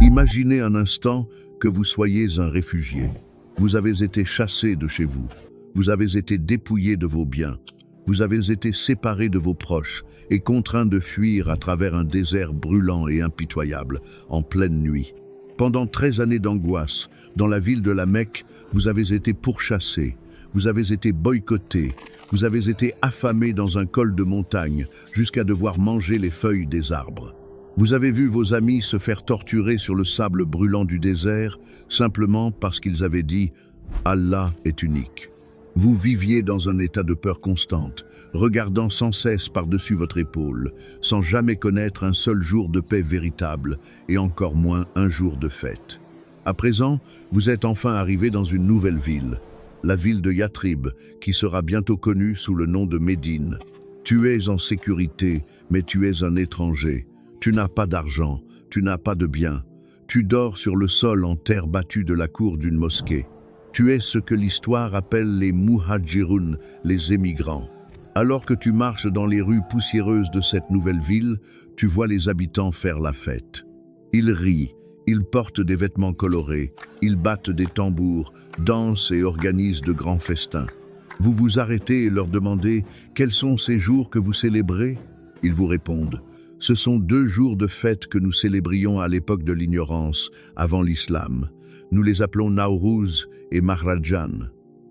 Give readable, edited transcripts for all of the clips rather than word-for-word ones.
Imaginez un instant que vous soyez un réfugié. Vous avez été chassé de chez vous. Vous avez été dépouillé de vos biens. Vous avez été séparé de vos proches et contraint de fuir à travers un désert brûlant et impitoyable, en pleine nuit. Pendant 13 années d'angoisse, dans la ville de la Mecque, vous avez été pourchassé, vous avez été boycotté, vous avez été affamé dans un col de montagne jusqu'à devoir manger les feuilles des arbres. Vous avez vu vos amis se faire torturer sur le sable brûlant du désert simplement parce qu'ils avaient dit « Allah est unique ». Vous viviez dans un état de peur constante, regardant sans cesse par-dessus votre épaule, sans jamais connaître un seul jour de paix véritable, et encore moins un jour de fête. À présent, vous êtes enfin arrivé dans une nouvelle ville, la ville de Yathrib, qui sera bientôt connue sous le nom de Médine. Tu es en sécurité, mais tu es un étranger. Tu n'as pas d'argent, tu n'as pas de biens. Tu dors sur le sol en terre battue de la cour d'une mosquée. Tu es ce que l'histoire appelle les muhajirun, les émigrants. Alors que tu marches dans les rues poussiéreuses de cette nouvelle ville, tu vois les habitants faire la fête. Ils rient, ils portent des vêtements colorés, ils battent des tambours, dansent et organisent de grands festins. Vous vous arrêtez et leur demandez « Quels sont ces jours que vous célébrez ?» Ils vous répondent « Ce sont 2 jours de fête que nous célébrions à l'époque de l'ignorance, avant l'islam. Nous les appelons Nowruz et Mahrajan.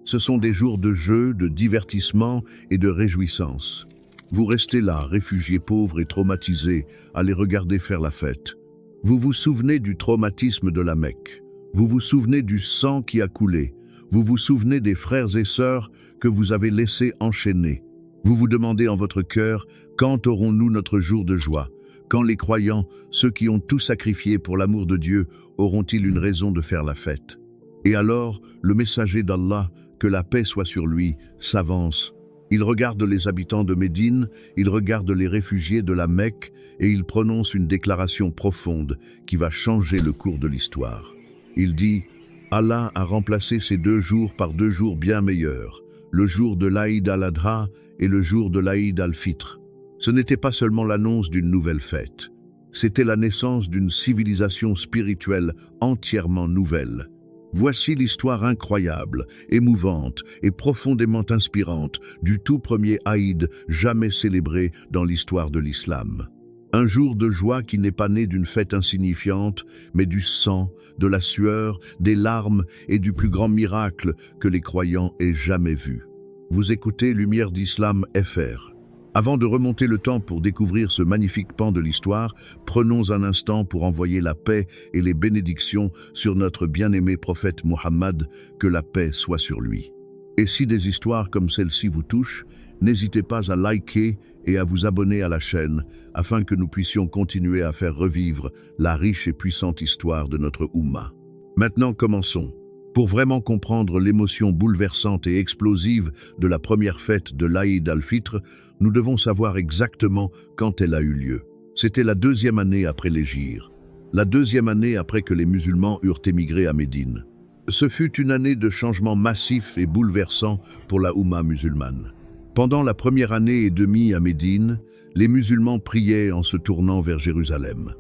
Ce sont des jours de jeu, de divertissement et de réjouissance. Vous restez là, réfugiés pauvres et traumatisés, à les regarder faire la fête. Vous vous souvenez du traumatisme de la Mecque. Vous vous souvenez du sang qui a coulé. Vous vous souvenez des frères et sœurs que vous avez laissés enchaînés. Vous vous demandez en votre cœur, quand aurons-nous notre jour de joie? Quand les croyants, ceux qui ont tout sacrifié pour l'amour de Dieu, auront-ils une raison de faire la fête? Et alors, le messager d'Allah, que la paix soit sur lui, s'avance. Il regarde les habitants de Médine, il regarde les réfugiés de la Mecque et il prononce une déclaration profonde qui va changer le cours de l'histoire. Il dit « Allah a remplacé ces 2 jours par 2 jours bien meilleurs, le jour de l'Aïd al-Adha et le jour de l'Aïd al-Fitr. » Ce n'était pas seulement l'annonce d'une nouvelle fête, c'était la naissance d'une civilisation spirituelle entièrement nouvelle. Voici l'histoire incroyable, émouvante et profondément inspirante du tout premier Aïd jamais célébré dans l'histoire de l'islam. Un jour de joie qui n'est pas né d'une fête insignifiante, mais du sang, de la sueur, des larmes et du plus grand miracle que les croyants aient jamais vu. Vous écoutez Lumière d'Islam FR. Avant de remonter le temps pour découvrir ce magnifique pan de l'histoire, prenons un instant pour envoyer la paix et les bénédictions sur notre bien-aimé prophète Mohammed, que la paix soit sur lui. Et si des histoires comme celle-ci vous touchent, n'hésitez pas à liker et à vous abonner à la chaîne, afin que nous puissions continuer à faire revivre la riche et puissante histoire de notre Oumma. Maintenant, commençons. Pour vraiment comprendre l'émotion bouleversante et explosive de la première fête de l'Aïd al-Fitr, nous devons savoir exactement quand elle a eu lieu. C'était la 2e année après l'Hégire, la 2e année après que les musulmans eurent émigré à Médine. Ce fut une année de changements massifs et bouleversants pour la Oumma musulmane. Pendant la 1re année et demie à Médine, les musulmans priaient en se tournant vers Jérusalem.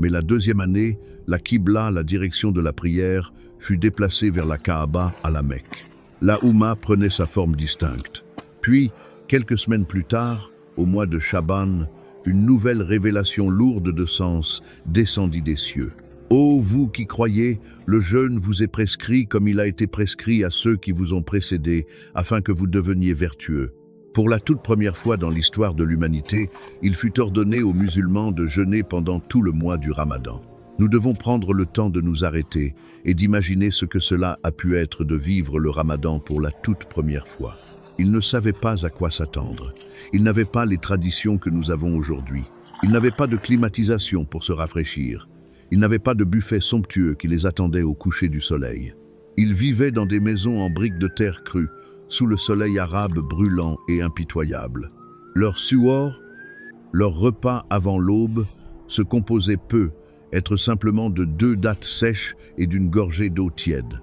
Mais la 2e année, la Qibla, la direction de la prière, fut déplacée vers la Kaaba à la Mecque. La Oumma prenait sa forme distincte. Puis, quelques semaines plus tard, au mois de Chaban, une nouvelle révélation lourde de sens descendit des cieux. Ô vous qui croyez, le jeûne vous est prescrit comme il a été prescrit à ceux qui vous ont précédés, afin que vous deveniez vertueux. Pour la toute première fois dans l'histoire de l'humanité, il fut ordonné aux musulmans de jeûner pendant tout le mois du Ramadan. Nous devons prendre le temps de nous arrêter et d'imaginer ce que cela a pu être de vivre le Ramadan pour la toute première fois. Ils ne savaient pas à quoi s'attendre. Ils n'avaient pas les traditions que nous avons aujourd'hui. Ils n'avaient pas de climatisation pour se rafraîchir. Ils n'avaient pas de buffet somptueux qui les attendait au coucher du soleil. Ils vivaient dans des maisons en briques de terre crue, sous le soleil arabe brûlant et impitoyable. Leur suor, leur repas avant l'aube, se composait peu, être simplement de 2 dattes sèches et d'une gorgée d'eau tiède.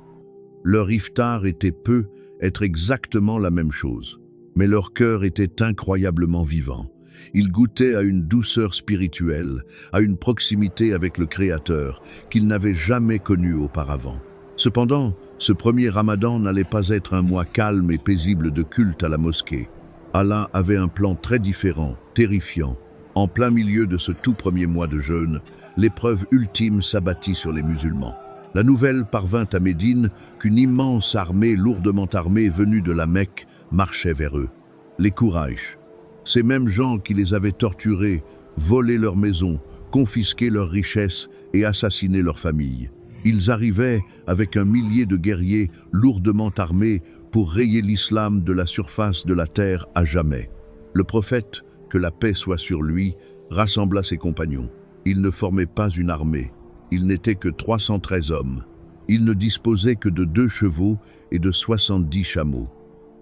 Leur iftar était peu, être exactement la même chose. Mais leur cœur était incroyablement vivant. Il goûtait à une douceur spirituelle, à une proximité avec le Créateur qu'il n'avait jamais connue auparavant. Cependant, ce premier Ramadan n'allait pas être un mois calme et paisible de culte à la mosquée. Allah avait un plan très différent, terrifiant. En plein milieu de ce tout premier mois de jeûne, l'épreuve ultime s'abattit sur les musulmans. La nouvelle parvint à Médine qu'une immense armée lourdement armée venue de la Mecque marchait vers eux. Les Quraysh, ces mêmes gens qui les avaient torturés, volé leurs maisons, confisqué leurs richesses et assassiné leurs familles. Ils arrivaient avec 1 millier de guerriers lourdement armés pour rayer l'islam de la surface de la terre à jamais. Le prophète, que la paix soit sur lui, rassembla ses compagnons. Ils ne formaient pas une armée. Ils n'étaient que 313 hommes. Ils ne disposaient que de 2 chevaux et de 70 chameaux.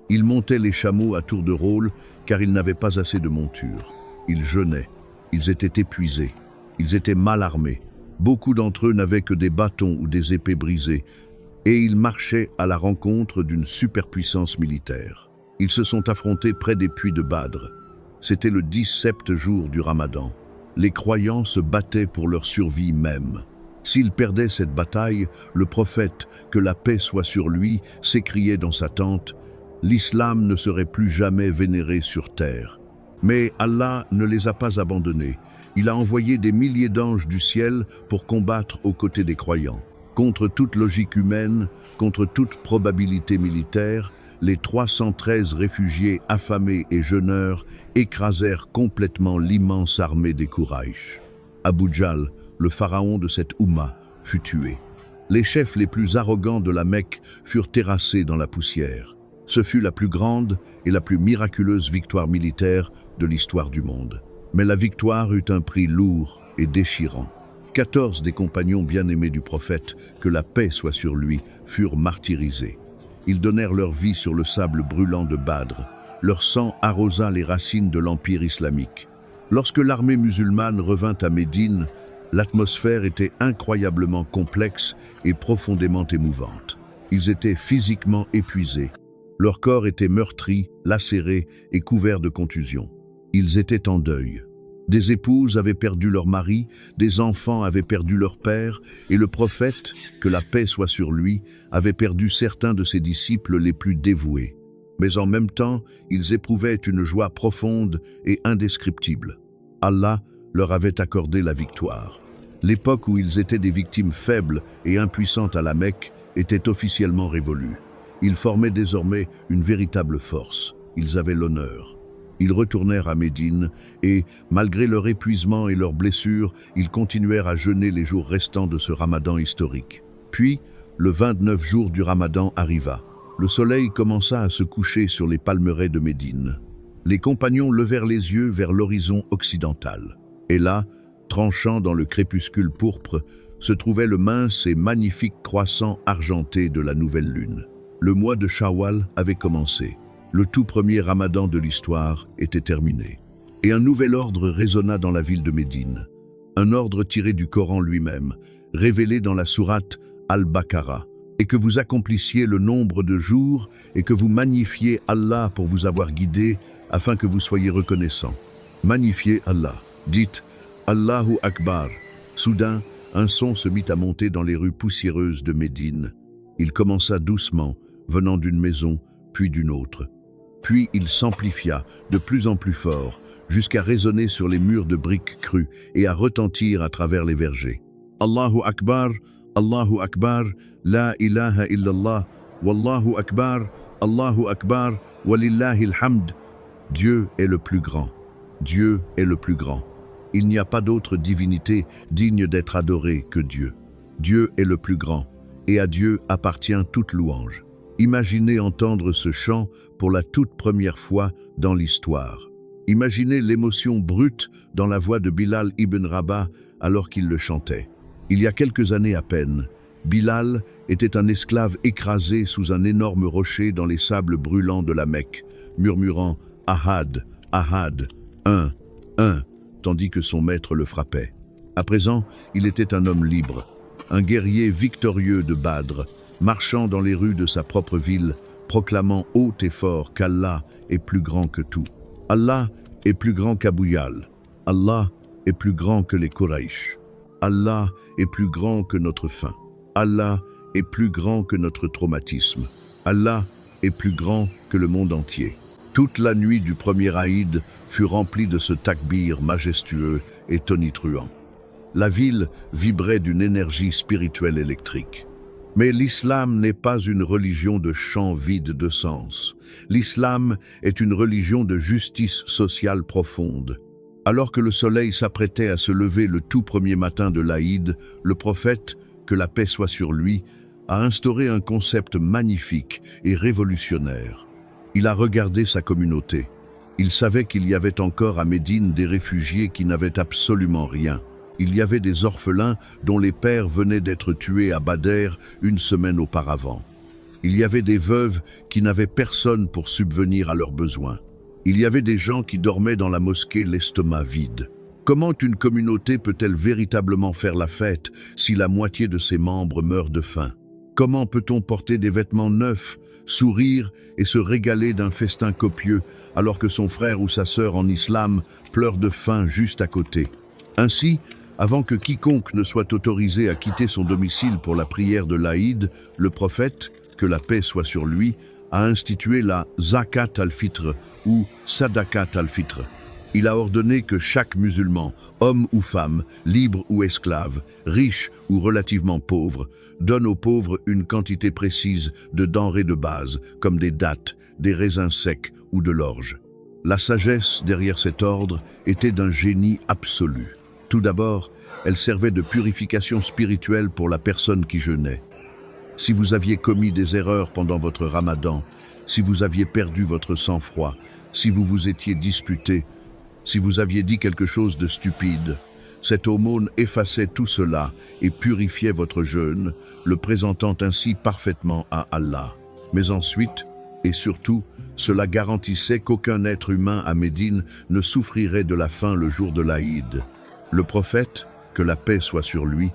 Ils montaient les chameaux à tour de rôle car ils n'avaient pas assez de monture. Ils jeûnaient. Ils étaient épuisés. Ils étaient mal armés. Beaucoup d'entre eux n'avaient que des bâtons ou des épées brisées, et ils marchaient à la rencontre d'une superpuissance militaire. Ils se sont affrontés près des puits de Badr. C'était le 17e jour du Ramadan. Les croyants se battaient pour leur survie même. S'ils perdaient cette bataille, le prophète, que la paix soit sur lui, s'écriait dans sa tente « L'islam ne serait plus jamais vénéré sur terre ». Mais Allah ne les a pas abandonnés. Il a envoyé des milliers d'anges du ciel pour combattre aux côtés des croyants. Contre toute logique humaine, contre toute probabilité militaire, les 313 réfugiés affamés et jeûneurs écrasèrent complètement l'immense armée des Quraysh. Abu Jahl, le pharaon de cette Oumma, fut tué. Les chefs les plus arrogants de la Mecque furent terrassés dans la poussière. Ce fut la plus grande et la plus miraculeuse victoire militaire de l'histoire du monde. Mais la victoire eut un prix lourd et déchirant. 14 des compagnons bien-aimés du prophète, que la paix soit sur lui, furent martyrisés. Ils donnèrent leur vie sur le sable brûlant de Badr. Leur sang arrosa les racines de l'empire islamique. Lorsque l'armée musulmane revint à Médine, l'atmosphère était incroyablement complexe et profondément émouvante. Ils étaient physiquement épuisés. Leurs corps étaient meurtris, lacérés et couverts de contusions. Ils étaient en deuil. Des épouses avaient perdu leur mari, des enfants avaient perdu leur père, et le prophète, que la paix soit sur lui, avait perdu certains de ses disciples les plus dévoués. Mais en même temps, ils éprouvaient une joie profonde et indescriptible. Allah leur avait accordé la victoire. L'époque où ils étaient des victimes faibles et impuissantes à la Mecque était officiellement révolue. Ils formaient désormais une véritable force. Ils avaient l'honneur. Ils retournèrent à Médine et, malgré leur épuisement et leurs blessures, ils continuèrent à jeûner les jours restants de ce Ramadan historique. Puis, le 29 jour du Ramadan arriva. Le soleil commença à se coucher sur les palmeraies de Médine. Les compagnons levèrent les yeux vers l'horizon occidental. Et là, tranchant dans le crépuscule pourpre, se trouvait le mince et magnifique croissant argenté de la nouvelle lune. Le mois de Shawwal avait commencé. Le tout premier Ramadan de l'histoire était terminé. Et un nouvel ordre résonna dans la ville de Médine. Un ordre tiré du Coran lui-même, révélé dans la sourate Al-Baqarah. Et que vous accomplissiez le nombre de jours et que vous magnifiez Allah pour vous avoir guidé afin que vous soyez reconnaissants. Magnifiez Allah. Dites Allahu Akbar. Soudain, un son se mit à monter dans les rues poussiéreuses de Médine. Il commença doucement, venant d'une maison, puis d'une autre. Puis il s'amplifia, de plus en plus fort, jusqu'à résonner sur les murs de briques crues et à retentir à travers les vergers. Allahu Akbar, la ilaha illallah, wallahu Akbar, walillahil hamd. Dieu est le plus grand. Dieu est le plus grand. Il n'y a pas d'autre divinité digne d'être adorée que Dieu. Dieu est le plus grand, et à Dieu appartient toute louange. Imaginez entendre ce chant pour la toute première fois dans l'histoire. Imaginez l'émotion brute dans la voix de Bilal ibn Rabah alors qu'il le chantait. Il y a quelques années à peine, Bilal était un esclave écrasé sous un énorme rocher dans les sables brûlants de la Mecque, murmurant « Ahad, Ahad, un, tandis que son maître le frappait. À présent, il était un homme libre, un guerrier victorieux de Badr, marchant dans les rues de sa propre ville, proclamant haut et fort qu'Allah est plus grand que tout. Allah est plus grand qu'Abouyal. Allah est plus grand que les Quraysh. Allah est plus grand que notre faim. Allah est plus grand que notre traumatisme. Allah est plus grand que le monde entier. Toute la nuit du premier Aïd fut remplie de ce takbir majestueux et tonitruant. La ville vibrait d'une énergie spirituelle électrique. Mais l'islam n'est pas une religion de chants vides de sens. L'islam est une religion de justice sociale profonde. Alors que le soleil s'apprêtait à se lever le tout premier matin de l'Aïd, le prophète, que la paix soit sur lui, a instauré un concept magnifique et révolutionnaire. Il a regardé sa communauté. Il savait qu'il y avait encore à Médine des réfugiés qui n'avaient absolument rien. Il y avait des orphelins dont les pères venaient d'être tués à Badr une semaine auparavant. Il y avait des veuves qui n'avaient personne pour subvenir à leurs besoins. Il y avait des gens qui dormaient dans la mosquée l'estomac vide. Comment une communauté peut-elle véritablement faire la fête si la moitié de ses membres meurt de faim? Comment peut-on porter des vêtements neufs, sourire et se régaler d'un festin copieux alors que son frère ou sa sœur en islam pleure de faim juste à côté? Ainsi, avant que quiconque ne soit autorisé à quitter son domicile pour la prière de l'Aïd, le prophète, que la paix soit sur lui, a institué la zakat al-fitr ou sadakat al-fitr. Il a ordonné que chaque musulman, homme ou femme, libre ou esclave, riche ou relativement pauvre, donne aux pauvres une quantité précise de denrées de base, comme des dattes, des raisins secs ou de l'orge. La sagesse derrière cet ordre était d'un génie absolu. Tout d'abord, elle servait de purification spirituelle pour la personne qui jeûnait. Si vous aviez commis des erreurs pendant votre ramadan, si vous aviez perdu votre sang-froid, si vous vous étiez disputé, si vous aviez dit quelque chose de stupide, cette aumône effaçait tout cela et purifiait votre jeûne, le présentant ainsi parfaitement à Allah. Mais ensuite, et surtout, cela garantissait qu'aucun être humain à Médine ne souffrirait de la faim le jour de l'Aïd. Le prophète, que la paix soit sur lui,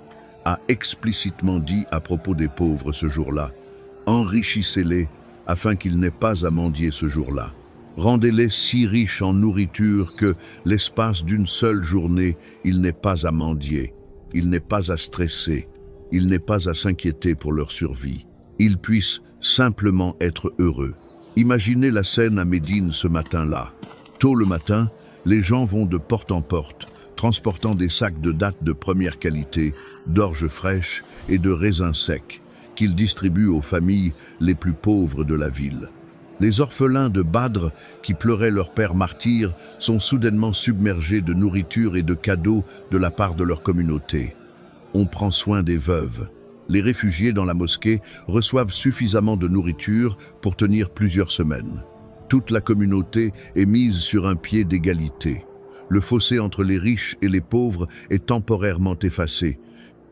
a explicitement dit à propos des pauvres ce jour-là: « Enrichissez-les afin qu'ils n'aient pas à mendier ce jour-là. Rendez-les si riches en nourriture que, l'espace d'une seule journée, ils n'aient pas à mendier, ils n'aient pas à stresser, ils n'aient pas à s'inquiéter pour leur survie. Ils puissent simplement être heureux. » Imaginez la scène à Médine ce matin-là. Tôt le matin, les gens vont de porte en porte, transportant des sacs de dattes de première qualité, d'orge fraîche et de raisins secs, qu'ils distribuent aux familles les plus pauvres de la ville. Les orphelins de Badr, qui pleuraient leur père martyr, sont soudainement submergés de nourriture et de cadeaux de la part de leur communauté. On prend soin des veuves. Les réfugiés dans la mosquée reçoivent suffisamment de nourriture pour tenir plusieurs semaines. Toute la communauté est mise sur un pied d'égalité. Le fossé entre les riches et les pauvres est temporairement effacé.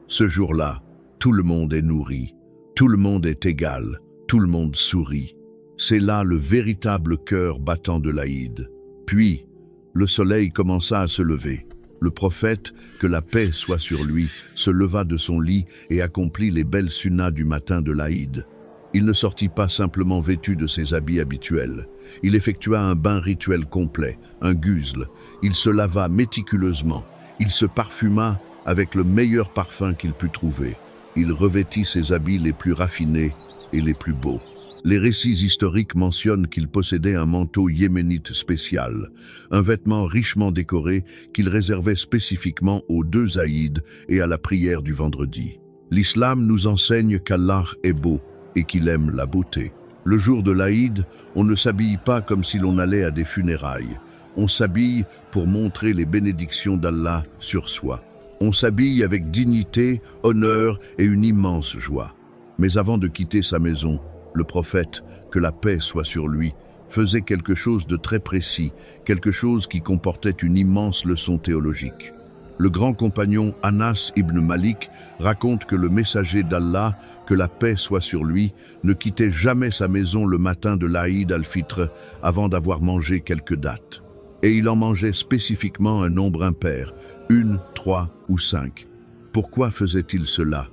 Ce jour-là, tout le monde est nourri, tout le monde est égal, tout le monde sourit. C'est là le véritable cœur battant de l'Aïd. Puis, le soleil commença à se lever. Le prophète, que la paix soit sur lui, se leva de son lit et accomplit les belles sunnas du matin de l'Aïd. Il ne sortit pas simplement vêtu de ses habits habituels. Il effectua un bain rituel complet, un ghusl. Il se lava méticuleusement. Il se parfuma avec le meilleur parfum qu'il put trouver. Il revêtit ses habits les plus raffinés et les plus beaux. Les récits historiques mentionnent qu'il possédait un manteau yéménite spécial, un vêtement richement décoré qu'il réservait spécifiquement aux 2 Aïd et à la prière du vendredi. L'islam nous enseigne qu'Allah est beau et qu'il aime la beauté. Le jour de l'Aïd, on ne s'habille pas comme si l'on allait à des funérailles. On s'habille pour montrer les bénédictions d'Allah sur soi. On s'habille avec dignité, honneur et une immense joie. Mais avant de quitter sa maison, le prophète, que la paix soit sur lui, faisait quelque chose de très précis, quelque chose qui comportait une immense leçon théologique. Le grand compagnon Anas ibn Malik raconte que le messager d'Allah, que la paix soit sur lui, ne quittait jamais sa maison le matin de l'Aïd al-Fitr avant d'avoir mangé quelques dattes. Et il en mangeait spécifiquement un nombre impair, 1, 3 ou 5. Pourquoi faisait-il cela?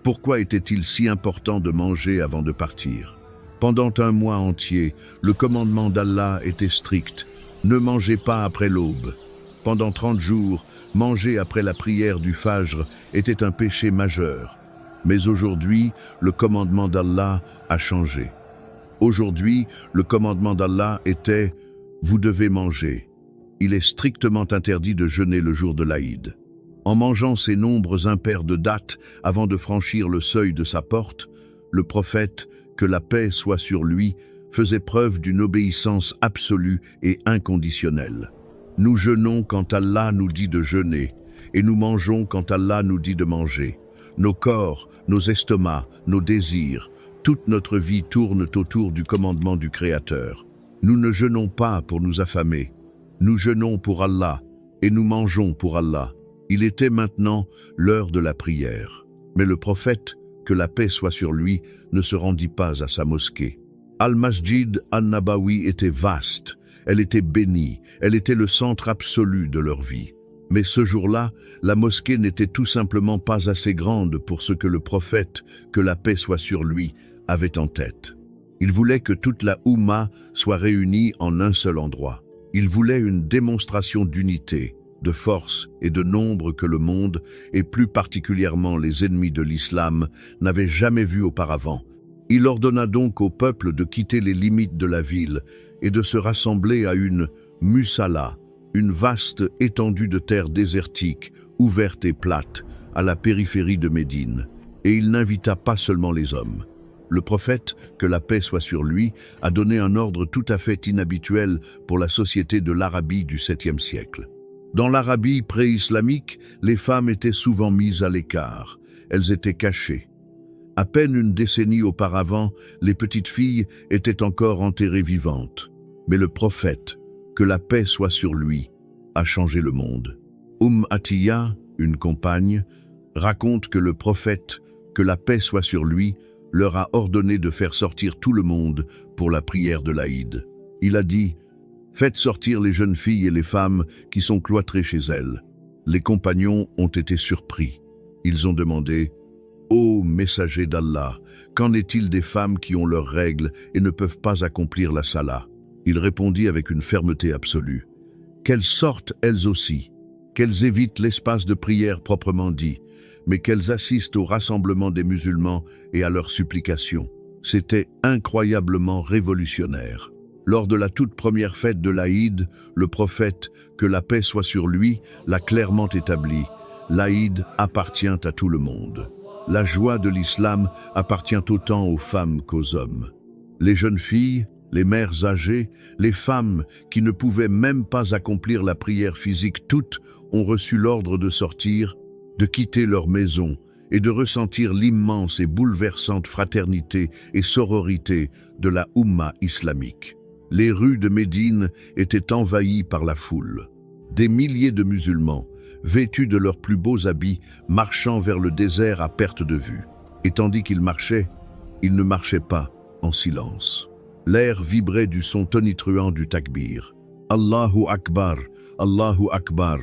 Pourquoi était-il si important de manger avant de partir? Pendant un mois entier, le commandement d'Allah était strict. Ne mangez pas après l'aube. Pendant 30 jours, manger après la prière du Fajr était un péché majeur. Mais aujourd'hui, le commandement d'Allah a changé. Aujourd'hui, le commandement d'Allah était « Vous devez manger ». Il est strictement interdit de jeûner le jour de l'Aïd. En mangeant ces nombres impairs de dattes avant de franchir le seuil de sa porte, le prophète, que la paix soit sur lui, faisait preuve d'une obéissance absolue et inconditionnelle. Nous jeûnons quand Allah nous dit de jeûner, et nous mangeons quand Allah nous dit de manger. Nos corps, nos estomacs, nos désirs, toute notre vie tourne autour du commandement du Créateur. Nous ne jeûnons pas pour nous affamer. Nous jeûnons pour Allah, et nous mangeons pour Allah. Il était maintenant l'heure de la prière. Mais le prophète, que la paix soit sur lui, ne se rendit pas à sa mosquée. Al-Masjid al-Nabawi était vaste, elle était bénie, elle était le centre absolu de leur vie. Mais ce jour-là, la mosquée n'était tout simplement pas assez grande pour ce que le prophète, que la paix soit sur lui, avait en tête. Il voulait que toute la Oumma soit réunie en un seul endroit. Il voulait une démonstration d'unité, de force et de nombre que le monde, et plus particulièrement les ennemis de l'islam, n'avaient jamais vu auparavant. Il ordonna donc au peuple de quitter les limites de la ville et de se rassembler à une musalla, une vaste étendue de terre désertique, ouverte et plate, à la périphérie de Médine. Et il n'invita pas seulement les hommes. Le prophète, que la paix soit sur lui, a donné un ordre tout à fait inhabituel pour la société de l'Arabie du 7e siècle. Dans l'Arabie pré-islamique, les femmes étaient souvent mises à l'écart. Elles étaient cachées. À peine une décennie auparavant, les petites filles étaient encore enterrées vivantes. Mais le prophète, que la paix soit sur lui, a changé le monde. Atiyya, une compagne, raconte que le prophète, que la paix soit sur lui, leur a ordonné de faire sortir tout le monde pour la prière de l'Aïd. Il a dit « Faites sortir les jeunes filles et les femmes qui sont cloîtrées chez elles. » Les compagnons ont été surpris. Ils ont demandé « Ô messager d'Allah, qu'en est-il des femmes qui ont leurs règles et ne peuvent pas accomplir la salat ?» Il répondit avec une fermeté absolue « Qu'elles sortent elles aussi, qu'elles évitent l'espace de prière proprement dit, mais qu'elles assistent au rassemblement des musulmans et à leurs supplications. » C'était incroyablement révolutionnaire. Lors de la toute première fête de l'Aïd, le prophète, que la paix soit sur lui, l'a clairement établi. L'Aïd appartient à tout le monde. La joie de l'islam appartient autant aux femmes qu'aux hommes. Les jeunes filles, les mères âgées, les femmes qui ne pouvaient même pas accomplir la prière physique, toutes ont reçu l'ordre de sortir, de quitter leur maison et de ressentir l'immense et bouleversante fraternité et sororité de la Oumma islamique. Les rues de Médine étaient envahies par la foule. Des milliers de musulmans, vêtus de leurs plus beaux habits, marchant vers le désert à perte de vue. Et tandis qu'ils marchaient, ils ne marchaient pas en silence. L'air vibrait du son tonitruant du takbir. Allahu Akbar, Allahu Akbar.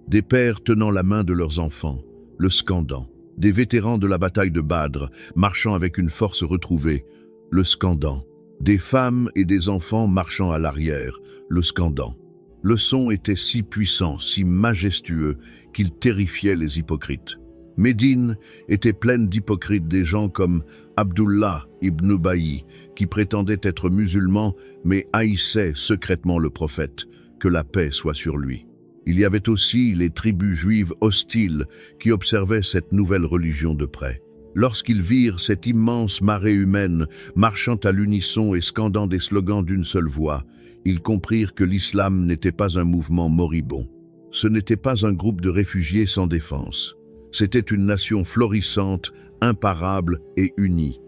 Des pères tenant la main de leurs enfants, le scandant. Des vétérans de la bataille de Badr, marchant avec une force retrouvée, le scandant. Des femmes et des enfants marchant à l'arrière, le scandant. Le son était si puissant, si majestueux, qu'il terrifiait les hypocrites. Médine était pleine d'hypocrites, des gens comme Abdullah ibn Ubayy, qui prétendait être musulman, mais haïssait secrètement le prophète, que la paix soit sur lui. Il y avait aussi les tribus juives hostiles qui observaient cette nouvelle religion de près. Lorsqu'ils virent cette immense marée humaine marchant à l'unisson et scandant des slogans d'une seule voix, ils comprirent que l'islam n'était pas un mouvement moribond. Ce n'était pas un groupe de réfugiés sans défense. C'était une nation florissante, imparable et unie.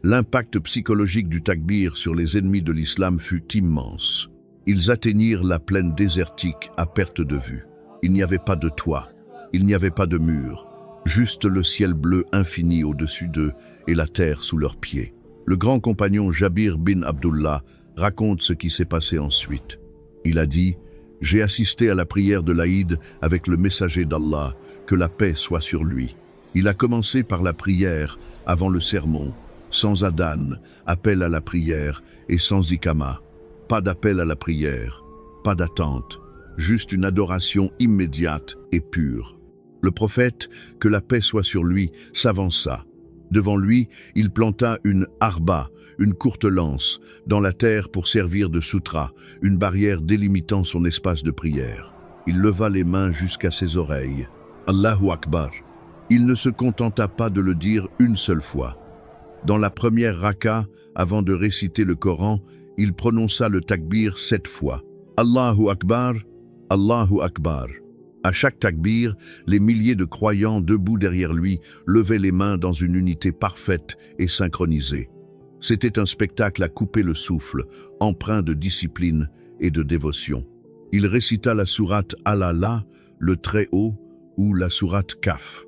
L'impact psychologique du takbir sur les ennemis de l'islam fut immense. Ils atteignirent la plaine désertique à perte de vue. Il n'y avait pas de toit, il n'y avait pas de mur, juste le ciel bleu infini au-dessus d'eux et la terre sous leurs pieds. Le grand compagnon Jabir bin Abdullah raconte ce qui s'est passé ensuite. Il a dit « J'ai assisté à la prière de l'Aïd avec le messager d'Allah, que la paix soit sur lui. Il a commencé par la prière avant le sermon, sans adhan, appel à la prière, et sans ikama. Pas d'appel à la prière. pas d'attente, juste une adoration immédiate et pure. Le prophète, que la paix soit sur lui, s'avança. Devant lui, il planta une arba, une courte lance, dans la terre pour servir de sutra, une barrière délimitant son espace de prière. Il leva les mains jusqu'à ses oreilles. Allahu Akbar. Il ne se contenta pas de le dire une seule fois. Dans la première raka, avant de réciter le Coran, il prononça le takbir 7 fois. Allahu Akbar, Allahu Akbar. À chaque takbir, les milliers de croyants debout derrière lui levaient les mains dans une unité parfaite et synchronisée. C'était un spectacle à couper le souffle, empreint de discipline et de dévotion. Il récita la sourate Al-Ala, le Très-Haut, ou la sourate Kaf.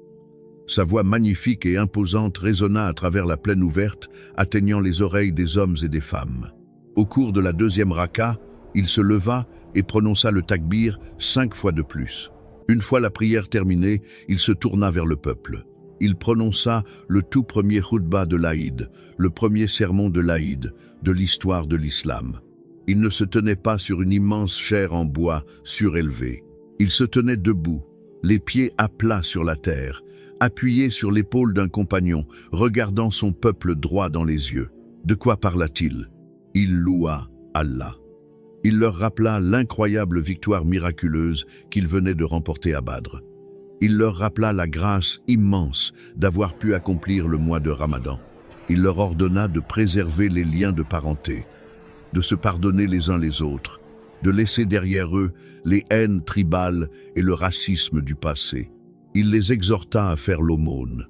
Sa voix magnifique et imposante résonna à travers la plaine ouverte, atteignant les oreilles des hommes et des femmes. Au cours de la deuxième raka, il se leva et prononça le takbir 5 fois de plus. Une fois la prière terminée, il se tourna vers le peuple. Il prononça le tout premier khutba de l'Aïd, le premier sermon de l'Aïd, de l'histoire de l'islam. Il ne se tenait pas sur une immense chaire en bois surélevée. Il se tenait debout, les pieds à plat sur la terre, appuyé sur l'épaule d'un compagnon, regardant son peuple droit dans les yeux. De quoi parla-t-il? Il loua Allah. Il leur rappela l'incroyable victoire miraculeuse qu'il venait de remporter à Badr. Il leur rappela la grâce immense d'avoir pu accomplir le mois de Ramadan. Il leur ordonna de préserver les liens de parenté, de se pardonner les uns les autres, de laisser derrière eux les haines tribales et le racisme du passé. Il les exhorta à faire l'aumône.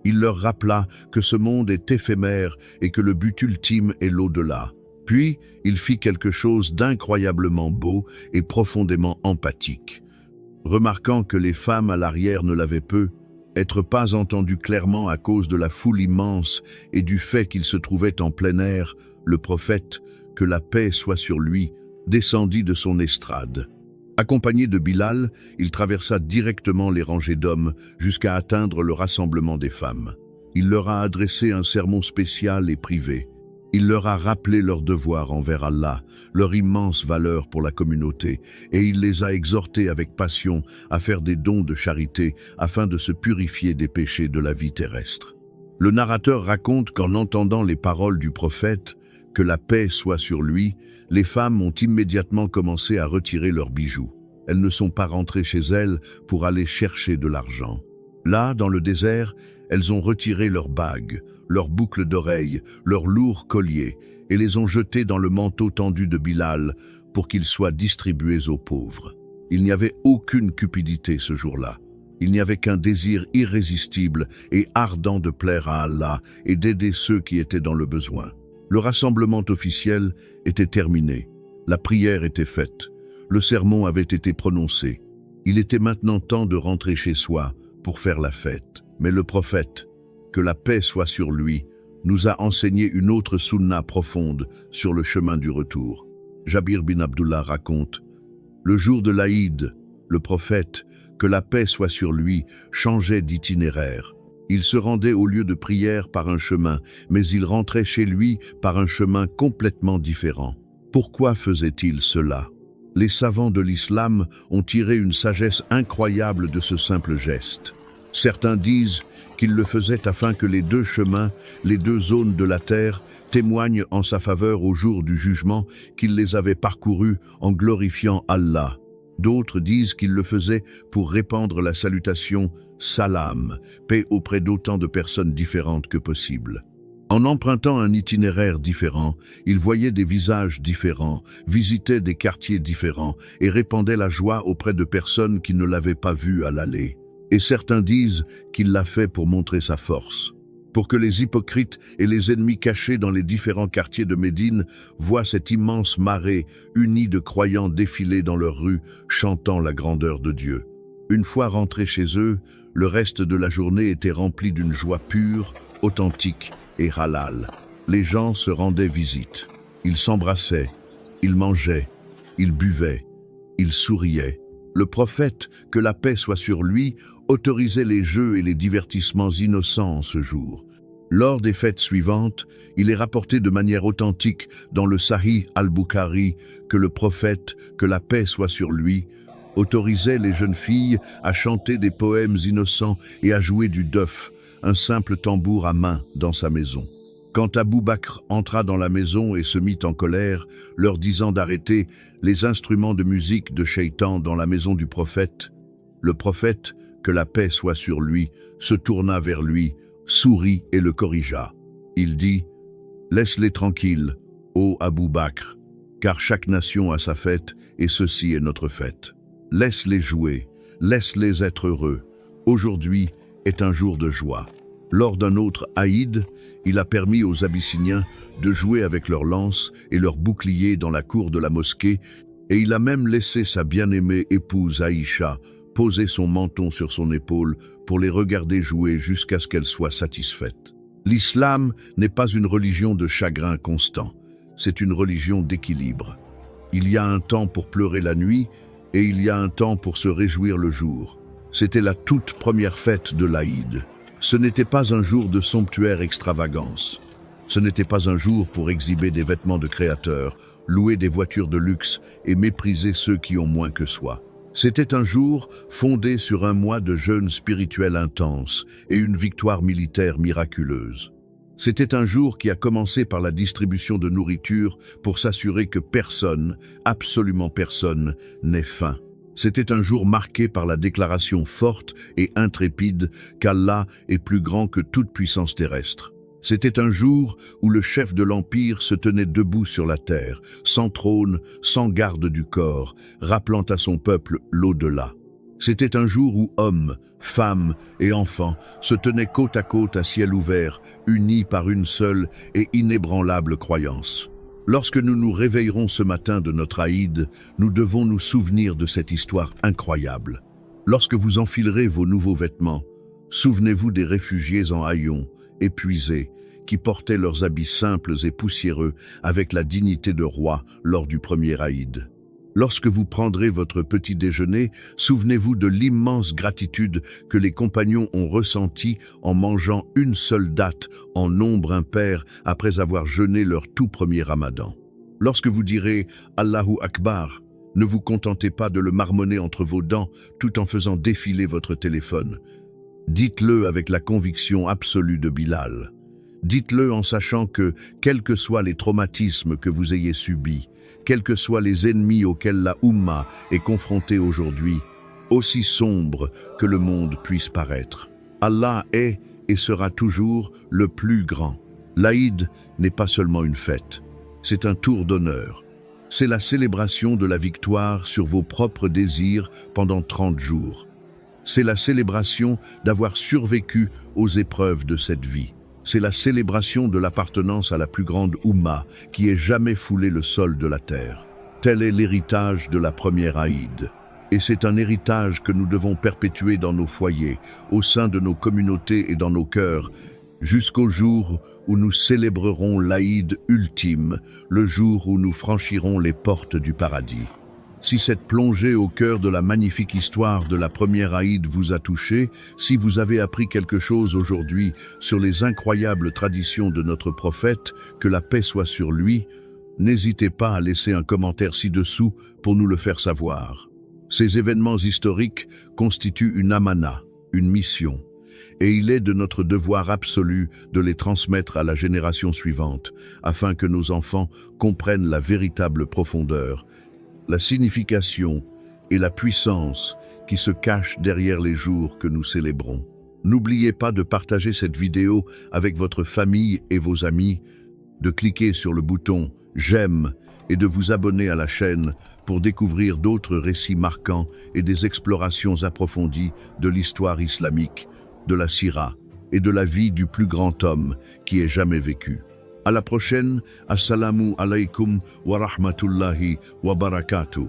Il leur rappela que ce monde est éphémère et que le but ultime est l'au-delà. Puis, il fit quelque chose d'incroyablement beau et profondément empathique. Remarquant que les femmes à l'arrière ne l'avaient peu, être pas entendues clairement à cause de la foule immense et du fait qu'il se trouvait en plein air, le prophète, que la paix soit sur lui, descendit de son estrade. Accompagné de Bilal, il traversa directement les rangées d'hommes jusqu'à atteindre le rassemblement des femmes. Il leur a adressé un sermon spécial et privé. Il leur a rappelé leur devoir envers Allah, leur immense valeur pour la communauté, et il les a exhortés avec passion à faire des dons de charité afin de se purifier des péchés de la vie terrestre. Le narrateur raconte qu'en entendant les paroles du prophète, que la paix soit sur lui, les femmes ont immédiatement commencé à retirer leurs bijoux. Elles ne sont pas rentrées chez elles pour aller chercher de l'argent. Là, dans le désert, elles ont retiré leurs bagues, leurs boucles d'oreilles, leurs lourds colliers, et les ont jetés dans le manteau tendu de Bilal pour qu'ils soient distribués aux pauvres. Il n'y avait aucune cupidité ce jour-là. Il n'y avait qu'un désir irrésistible et ardent de plaire à Allah et d'aider ceux qui étaient dans le besoin. Le rassemblement officiel était terminé. La prière était faite. Le sermon avait été prononcé. Il était maintenant temps de rentrer chez soi pour faire la fête. Mais le prophète, que la paix soit sur lui, nous a enseigné une autre sunna profonde sur le chemin du retour. Jabir bin Abdullah raconte, « Le jour de l'Aïd, le prophète, que la paix soit sur lui, changeait d'itinéraire. Il se rendait au lieu de prière par un chemin, mais il rentrait chez lui par un chemin complètement différent. Pourquoi faisait-il cela? Les savants de l'islam ont tiré une sagesse incroyable de ce simple geste. Certains disent qu'il le faisait afin que les deux chemins, les deux zones de la terre, témoignent en sa faveur au jour du jugement qu'il les avait parcourus en glorifiant Allah. D'autres disent qu'il le faisait pour répandre la salutation « Salam », paix auprès d'autant de personnes différentes que possible. En empruntant un itinéraire différent, il voyait des visages différents, visitait des quartiers différents et répandait la joie auprès de personnes qui ne l'avaient pas vu à l'aller. Et certains disent qu'il l'a fait pour montrer sa force, pour que les hypocrites et les ennemis cachés dans les différents quartiers de Médine voient cette immense marée unie de croyants défiler dans leurs rues, chantant la grandeur de Dieu. Une fois rentrés chez eux, le reste de la journée était rempli d'une joie pure, authentique et halal. Les gens se rendaient visite. Ils s'embrassaient, ils mangeaient, ils buvaient, ils souriaient. Le prophète, que la paix soit sur lui, autorisait les jeux et les divertissements innocents en ce jour. Lors des fêtes suivantes, il est rapporté de manière authentique dans le Sahih al-Bukhari que le prophète, que la paix soit sur lui, autorisait les jeunes filles à chanter des poèmes innocents et à jouer du duf, un simple tambour à main, dans sa maison. Quand Abou Bakr entra dans la maison et se mit en colère, leur disant d'arrêter les instruments de musique de Shaitan dans la maison du prophète, le prophète, que la paix soit sur lui, se tourna vers lui, sourit et le corrigea. Il dit « Laisse-les tranquilles, ô Abou Bakr, car chaque nation a sa fête et ceci est notre fête. Laisse-les jouer, laisse-les être heureux. Aujourd'hui est un jour de joie. » Lors d'un autre Aïd, il a permis aux Abyssiniens de jouer avec leurs lances et leurs boucliers dans la cour de la mosquée, et il a même laissé sa bien-aimée épouse Aïcha poser son menton sur son épaule pour les regarder jouer jusqu'à ce qu'elle soit satisfaite. L'islam n'est pas une religion de chagrin constant, c'est une religion d'équilibre. Il y a un temps pour pleurer la nuit et il y a un temps pour se réjouir le jour. C'était la toute première fête de l'Aïd. Ce n'était pas un jour de somptuaire extravagance. Ce n'était pas un jour pour exhiber des vêtements de créateurs, louer des voitures de luxe et mépriser ceux qui ont moins que soi. C'était un jour fondé sur un mois de jeûne spirituel intense et une victoire militaire miraculeuse. C'était un jour qui a commencé par la distribution de nourriture pour s'assurer que personne, absolument personne, n'ait faim. C'était un jour marqué par la déclaration forte et intrépide qu'Allah est plus grand que toute puissance terrestre. C'était un jour où le chef de l'Empire se tenait debout sur la terre, sans trône, sans garde du corps, rappelant à son peuple l'au-delà. C'était un jour où hommes, femmes et enfants se tenaient côte à côte à ciel ouvert, unis par une seule et inébranlable croyance. Lorsque nous nous réveillerons ce matin de notre Aïd, nous devons nous souvenir de cette histoire incroyable. Lorsque vous enfilerez vos nouveaux vêtements, souvenez-vous des réfugiés en haillons, épuisés, qui portaient leurs habits simples et poussiéreux avec la dignité de roi lors du premier Aïd. Lorsque vous prendrez votre petit déjeuner, souvenez-vous de l'immense gratitude que les compagnons ont ressentie en mangeant une seule date en nombre impair après avoir jeûné leur tout premier ramadan. Lorsque vous direz « Allahu Akbar », ne vous contentez pas de le marmonner entre vos dents tout en faisant défiler votre téléphone. Dites-le avec la conviction absolue de Bilal. Dites-le en sachant que, quels que soient les traumatismes que vous ayez subis, quels que soient les ennemis auxquels la Oumma est confrontée aujourd'hui, aussi sombre que le monde puisse paraître, Allah est et sera toujours le plus grand. L'Aïd n'est pas seulement une fête, c'est un tour d'honneur. C'est la célébration de la victoire sur vos propres désirs pendant 30 jours. C'est la célébration d'avoir survécu aux épreuves de cette vie. C'est la célébration de l'appartenance à la plus grande Oumma qui ait jamais foulé le sol de la terre. Tel est l'héritage de la première Aïd. Et c'est un héritage que nous devons perpétuer dans nos foyers, au sein de nos communautés et dans nos cœurs, jusqu'au jour où nous célébrerons l'Aïd ultime, le jour où nous franchirons les portes du paradis. Si cette plongée au cœur de la magnifique histoire de la première Aïd vous a touché, si vous avez appris quelque chose aujourd'hui sur les incroyables traditions de notre prophète, que la paix soit sur lui, n'hésitez pas à laisser un commentaire ci-dessous pour nous le faire savoir. Ces événements historiques constituent une amana, une mission, et il est de notre devoir absolu de les transmettre à la génération suivante, afin que nos enfants comprennent la véritable profondeur, la signification et la puissance qui se cachent derrière les jours que nous célébrons. N'oubliez pas de partager cette vidéo avec votre famille et vos amis, de cliquer sur le bouton « J'aime » et de vous abonner à la chaîne pour découvrir d'autres récits marquants et des explorations approfondies de l'histoire islamique, de la Sira et de la vie du plus grand homme qui ait jamais vécu. À la prochaine, assalamu alaikum wa rahmatullahi wa barakatuh.